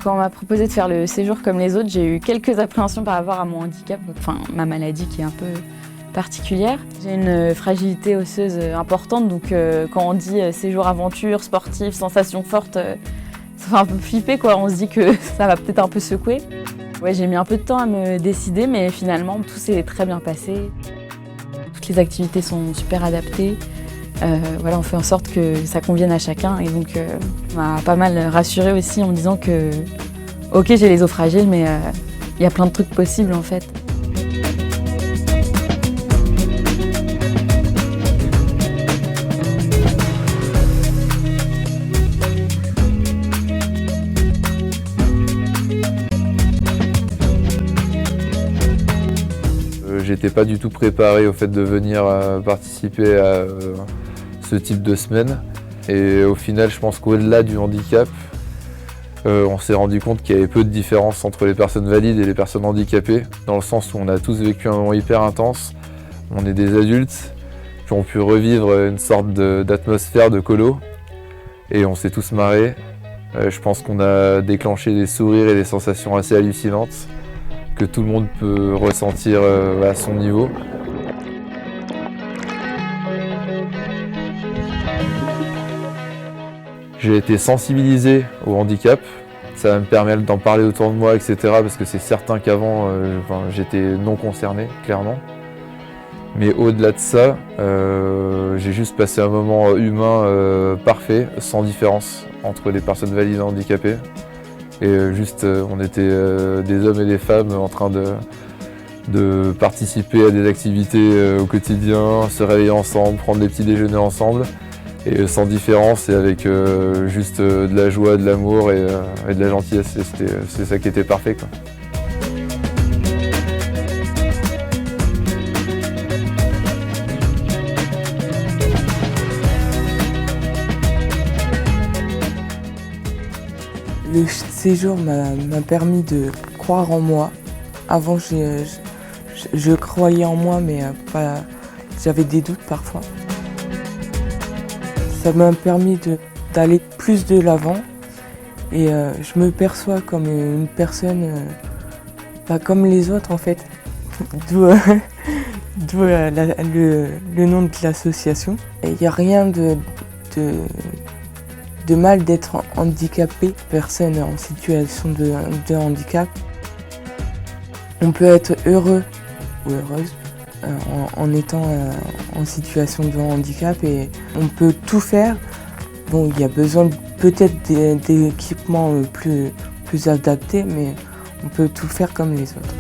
Quand on m'a proposé de faire le séjour comme les autres, j'ai eu quelques appréhensions par rapport à mon handicap, enfin ma maladie qui est un peu particulière. J'ai une fragilité osseuse importante, donc quand on dit séjour aventure, sportif, sensations fortes, ça fait un peu flipper quoi. On se dit que ça va peut-être un peu secouer. Ouais, j'ai mis un peu de temps à me décider, mais finalement tout s'est très bien passé. Toutes les activités sont super adaptées. Voilà, on fait en sorte que ça convienne à chacun et donc on m'a pas mal rassurée aussi en me disant que ok, j'ai les os fragiles, mais il y a plein de trucs possibles en fait. J'étais pas du tout préparé au fait de venir participer à ce type de semaine. Et au final, je pense qu'au-delà du handicap, on s'est rendu compte qu'il y avait peu de différence entre les personnes valides et les personnes handicapées, dans le sens où on a tous vécu un moment hyper intense. On est des adultes qui ont pu revivre une sorte d'atmosphère de colo et on s'est tous marrés. Je pense qu'on a déclenché des sourires et des sensations assez hallucinantes que tout le monde peut ressentir à son niveau. J'ai été sensibilisé au handicap, ça va me permettre d'en parler autour de moi, etc. Parce que c'est certain qu'avant, j'étais non concerné, clairement. Mais au-delà de ça, j'ai juste passé un moment humain parfait, sans différence entre les personnes valides et handicapées. Et juste, on était des hommes et des femmes en train de participer à des activités au quotidien, se réveiller ensemble, prendre des petits déjeuners ensemble. Et sans différence et avec juste de la joie, de l'amour et de la gentillesse. C'est ça qui était parfait, quoi. Le séjour m'a permis de croire en moi. Avant, je croyais en moi, mais j'avais des doutes parfois. Ça m'a permis d'aller plus de l'avant et je me perçois comme une personne pas comme les autres en fait, d'où le nom de l'association. Il n'y a rien de mal d'être handicapé, personne en situation de handicap. On peut être heureux ou heureuse en étant en situation de handicap et on peut tout faire. Bon, il y a besoin peut-être d'équipements plus adaptés, mais on peut tout faire comme les autres.